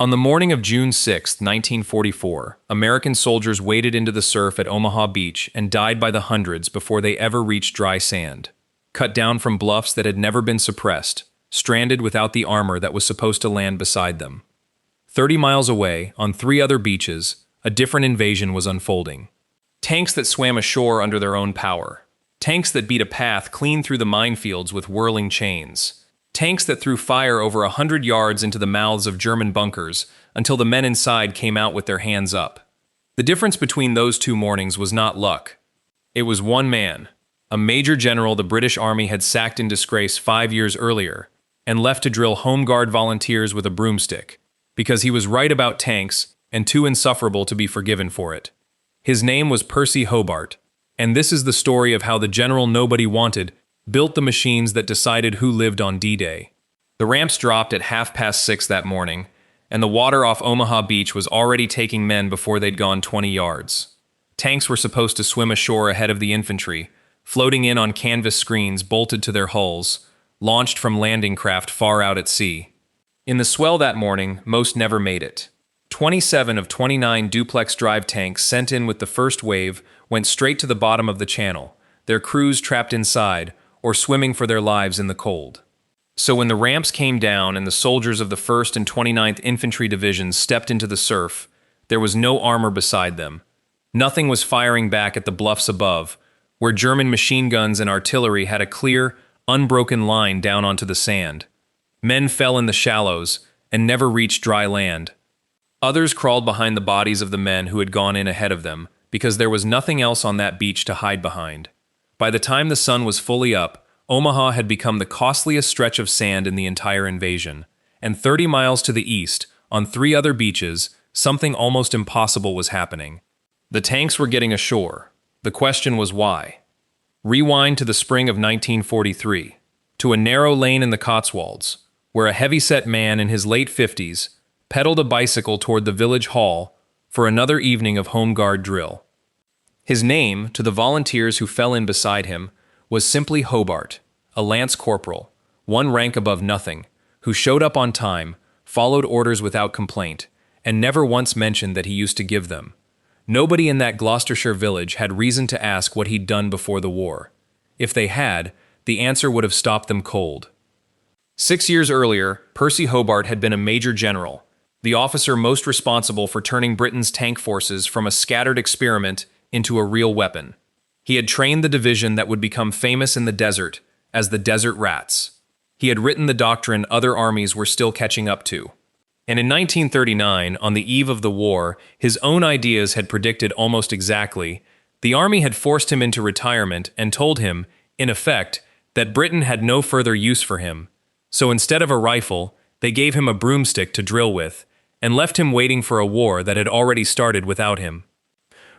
On the morning of June 6, 1944, American soldiers waded into the surf at Omaha Beach and died by the hundreds before they ever reached dry sand. Cut down from bluffs that had never been suppressed, stranded without the armor that was supposed to land beside them. 30 miles away, on 3 other beaches, a different invasion was unfolding. Tanks that swam ashore under their own power. Tanks that beat a path clean through the minefields with whirling chains. Tanks that threw fire over 100 yards into the mouths of German bunkers until the men inside came out with their hands up. The difference between those 2 mornings was not luck. It was one man, a major general the British Army had sacked in disgrace 5 years earlier, and left to drill Home Guard volunteers with a broomstick, because he was right about tanks and too insufferable to be forgiven for it. His name was Percy Hobart, and this is the story of how the general nobody wanted built the machines that decided who lived on D-Day. The ramps dropped at 6:30 that morning, and the water off Omaha Beach was already taking men before they'd gone 20 yards. Tanks were supposed to swim ashore ahead of the infantry, floating in on canvas screens bolted to their hulls, launched from landing craft far out at sea. In the swell that morning, most never made it. 27 of 29 duplex drive tanks sent in with the first wave went straight to the bottom of the channel, their crews trapped inside, or swimming for their lives in the cold. So when the ramps came down and the soldiers of the 1st and 29th Infantry Divisions stepped into the surf, there was no armor beside them. Nothing was firing back at the bluffs above, where German machine guns and artillery had a clear, unbroken line down onto the sand. Men fell in the shallows and never reached dry land. Others crawled behind the bodies of the men who had gone in ahead of them, because there was nothing else on that beach to hide behind. By the time the sun was fully up, Omaha had become the costliest stretch of sand in the entire invasion, and 30 miles to the east, on 3 other beaches, something almost impossible was happening. The tanks were getting ashore. The question was why. Rewind to the spring of 1943, to a narrow lane in the Cotswolds, where a heavy-set man in his late 50s pedaled a bicycle toward the village hall for another evening of Home Guard drill. His name, to the volunteers who fell in beside him, was simply Hobart, a lance corporal, 1 rank above nothing, who showed up on time, followed orders without complaint, and never once mentioned that he used to give them. Nobody in that Gloucestershire village had reason to ask what he'd done before the war. If they had, the answer would have stopped them cold. 6 years earlier, Percy Hobart had been a major general, the officer most responsible for turning Britain's tank forces from a scattered experiment into a real weapon. He had trained the division that would become famous in the desert as the Desert Rats. He had written the doctrine other armies were still catching up to. And in 1939, on the eve of the war, his own ideas had predicted almost exactly. The army had forced him into retirement and told him, in effect, that Britain had no further use for him. So instead of a rifle, they gave him a broomstick to drill with, and left him waiting for a war that had already started without him.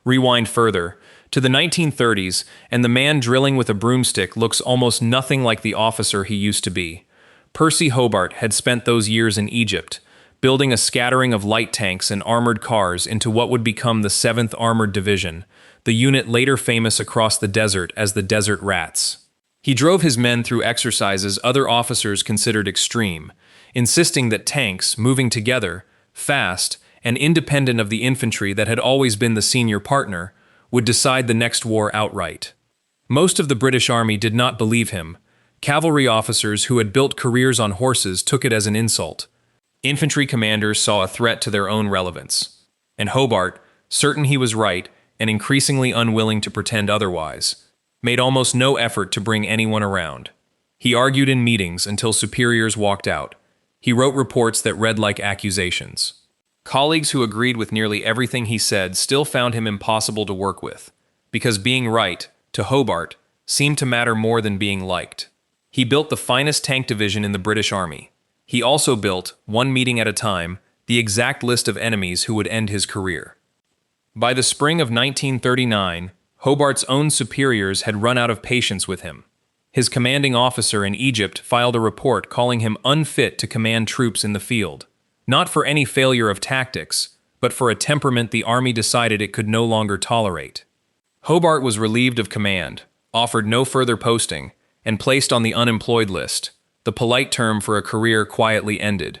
Rewind further, to the 1930s, and the man drilling with a broomstick looks almost nothing like the officer he used to be. Percy Hobart had spent those years in Egypt, building a scattering of light tanks and armored cars into what would become the 7th Armored Division, the unit later famous across the desert as the Desert Rats. He drove his men through exercises other officers considered extreme, insisting that tanks, moving together, fast, and independent of the infantry that had always been the senior partner, would decide the next war outright. Most of the British Army did not believe him. Cavalry officers who had built careers on horses took it as an insult. Infantry commanders saw a threat to their own relevance. And Hobart, certain he was right and increasingly unwilling to pretend otherwise, made almost no effort to bring anyone around. He argued in meetings until superiors walked out. He wrote reports that read like accusations. Colleagues who agreed with nearly everything he said still found him impossible to work with, because being right, to Hobart, seemed to matter more than being liked. He built the finest tank division in the British Army. He also built, 1 meeting at a time, the exact list of enemies who would end his career. By the spring of 1939, Hobart's own superiors had run out of patience with him. His commanding officer in Egypt filed a report calling him unfit to command troops in the field. Not for any failure of tactics, but for a temperament the army decided it could no longer tolerate. Hobart was relieved of command, offered no further posting, and placed on the unemployed list, the polite term for a career quietly ended.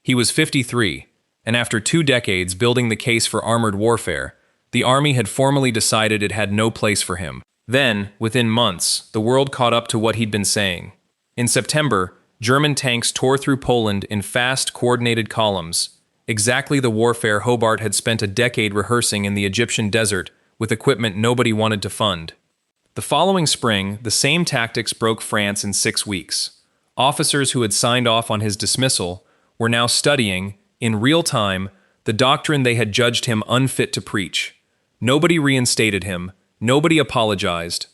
He was 53, and after 2 decades building the case for armored warfare, the army had formally decided it had no place for him. Then, within months, the world caught up to what he'd been saying. In September, German tanks tore through Poland in fast, coordinated columns, exactly the warfare Hobart had spent a decade rehearsing in the Egyptian desert with equipment nobody wanted to fund. The following spring, the same tactics broke France in 6 weeks. Officers who had signed off on his dismissal were now studying, in real time, the doctrine they had judged him unfit to preach. Nobody reinstated him. Nobody apologized.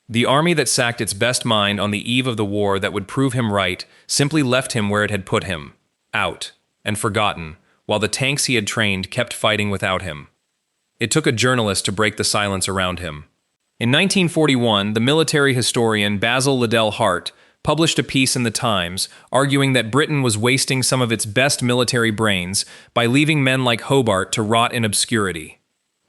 The army that sacked its best mind on the eve of the war that would prove him right simply left him where it had put him, out, and forgotten, while the tanks he had trained kept fighting without him. It took a journalist to break the silence around him. In 1941, the military historian Basil Liddell Hart published a piece in the Times arguing that Britain was wasting some of its best military brains by leaving men like Hobart to rot in obscurity.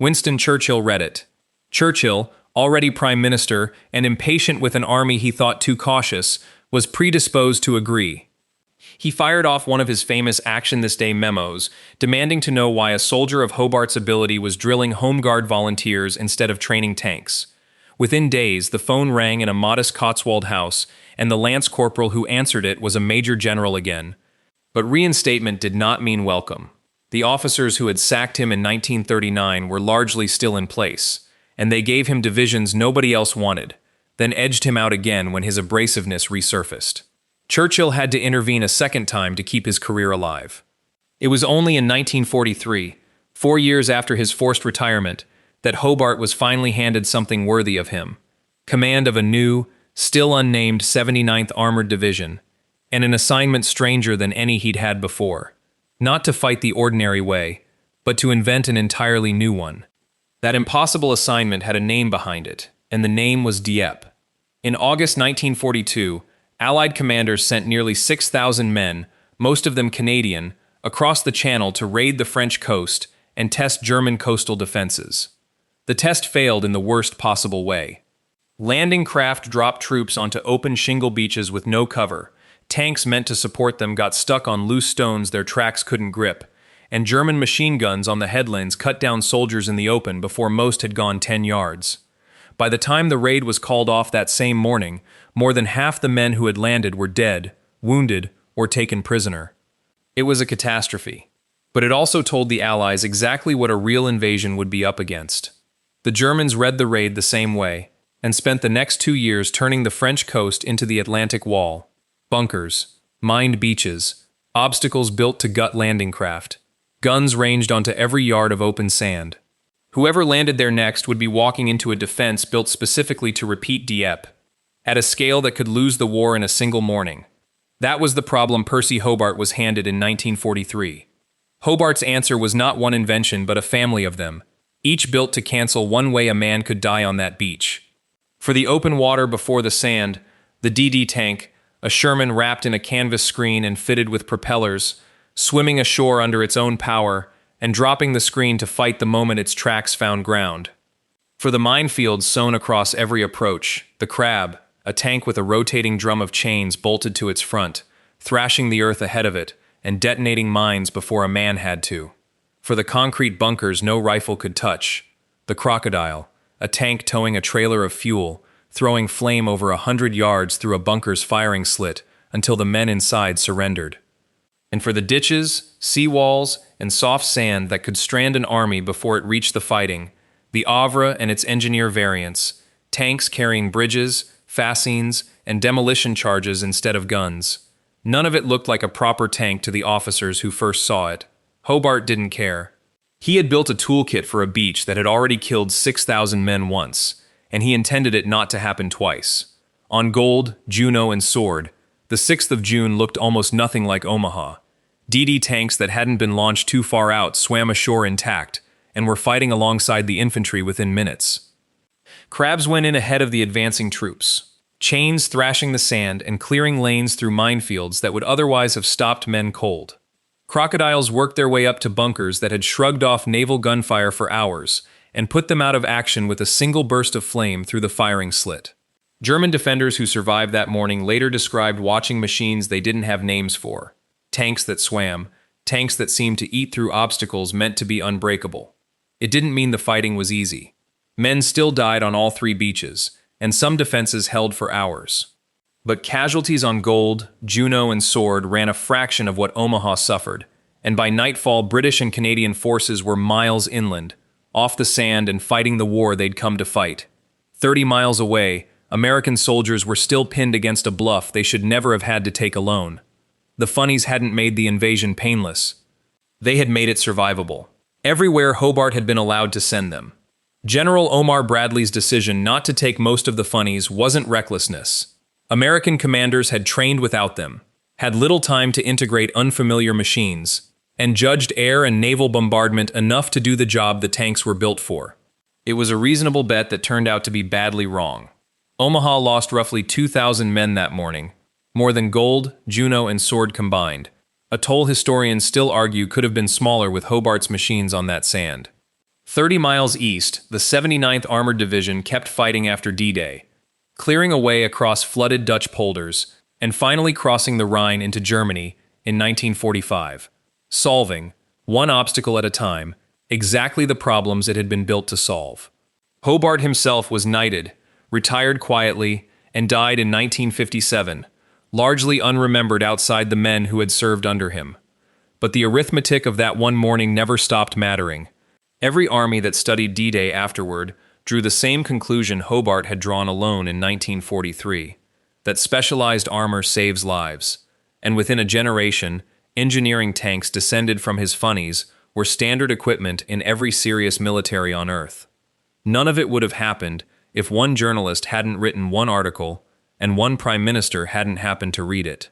Winston Churchill read it. Churchill, already Prime Minister and impatient with an army he thought too cautious, was predisposed to agree. He fired off one of his famous Action This Day memos, demanding to know why a soldier of Hobart's ability was drilling Home Guard volunteers instead of training tanks. Within days, the phone rang in a modest Cotswold house, and the lance corporal who answered it was a major general again. But reinstatement did not mean welcome. The officers who had sacked him in 1939 were largely still in place, and they gave him divisions nobody else wanted, then edged him out again when his abrasiveness resurfaced. Churchill had to intervene a second time to keep his career alive. It was only in 1943, 4 years after his forced retirement, that Hobart was finally handed something worthy of him: command of a new, still unnamed 79th Armored Division, and an assignment stranger than any he'd had before. Not to fight the ordinary way, but to invent an entirely new one. That impossible assignment had a name behind it, and the name was Dieppe. In August 1942, Allied commanders sent nearly 6,000 men, most of them Canadian, across the Channel to raid the French coast and test German coastal defenses. The test failed in the worst possible way. Landing craft dropped troops onto open shingle beaches with no cover, tanks meant to support them got stuck on loose stones their tracks couldn't grip, and German machine guns on the headlands cut down soldiers in the open before most had gone 10 yards. By the time the raid was called off that same morning, more than half the men who had landed were dead, wounded, or taken prisoner. It was a catastrophe, but it also told the Allies exactly what a real invasion would be up against. The Germans read the raid the same way, and spent the next 2 years turning the French coast into the Atlantic Wall. Bunkers, mined beaches, obstacles built to gut landing craft. Guns ranged onto every yard of open sand. Whoever landed there next would be walking into a defense built specifically to repeat Dieppe, at a scale that could lose the war in a single morning. That was the problem Percy Hobart was handed in 1943. Hobart's answer was not one invention but a family of them, each built to cancel one way a man could die on that beach. For the open water before the sand, the DD tank, a Sherman wrapped in a canvas screen and fitted with propellers, swimming ashore under its own power, and dropping the screen to fight the moment its tracks found ground. For the minefields sown across every approach, the Crab, a tank with a rotating drum of chains bolted to its front, thrashing the earth ahead of it, and detonating mines before a man had to. For the concrete bunkers no rifle could touch, the Crocodile, a tank towing a trailer of fuel, throwing flame over 100 yards through a bunker's firing slit until the men inside surrendered. And for the ditches, seawalls, and soft sand that could strand an army before it reached the fighting, the AVRE and its engineer variants, tanks carrying bridges, fascines, and demolition charges instead of guns. None of it looked like a proper tank to the officers who first saw it. Hobart didn't care. He had built a toolkit for a beach that had already killed 6,000 men once, and he intended it not to happen twice. On Gold, Juno, and Sword, the 6th of June looked almost nothing like Omaha. DD tanks that hadn't been launched too far out swam ashore intact, and were fighting alongside the infantry within minutes. Crabs went in ahead of the advancing troops, chains thrashing the sand and clearing lanes through minefields that would otherwise have stopped men cold. Crocodiles worked their way up to bunkers that had shrugged off naval gunfire for hours and put them out of action with a single burst of flame through the firing slit. German defenders who survived that morning later described watching machines they didn't have names for, tanks that swam, tanks that seemed to eat through obstacles meant to be unbreakable. It didn't mean the fighting was easy. Men still died on all three beaches, and some defenses held for hours. But casualties on Gold, Juno, and Sword ran a fraction of what Omaha suffered, and by nightfall British and Canadian forces were miles inland, off the sand and fighting the war they'd come to fight. 30 miles away, American soldiers were still pinned against a bluff they should never have had to take alone. The Funnies hadn't made the invasion painless. They had made it survivable. Everywhere Hobart had been allowed to send them. General Omar Bradley's decision not to take most of the Funnies wasn't recklessness. American commanders had trained without them, had little time to integrate unfamiliar machines, and judged air and naval bombardment enough to do the job the tanks were built for. It was a reasonable bet that turned out to be badly wrong. Omaha lost roughly 2,000 men that morning, more than Gold, Juno, and Sword combined. A toll historians still argue could have been smaller with Hobart's machines on that sand. 30 miles east, the 79th Armored Division kept fighting after D-Day, clearing a way across flooded Dutch polders, and finally crossing the Rhine into Germany in 1945, solving, one obstacle at a time, exactly the problems it had been built to solve. Hobart himself was knighted, retired quietly, and died in 1957, largely unremembered outside the men who had served under him. But the arithmetic of that one morning never stopped mattering. Every army that studied D-Day afterward drew the same conclusion Hobart had drawn alone in 1943, that specialized armor saves lives, and within a generation, engineering tanks descended from his Funnies were standard equipment in every serious military on Earth. None of it would have happened if one journalist hadn't written one article and one prime minister hadn't happened to read it.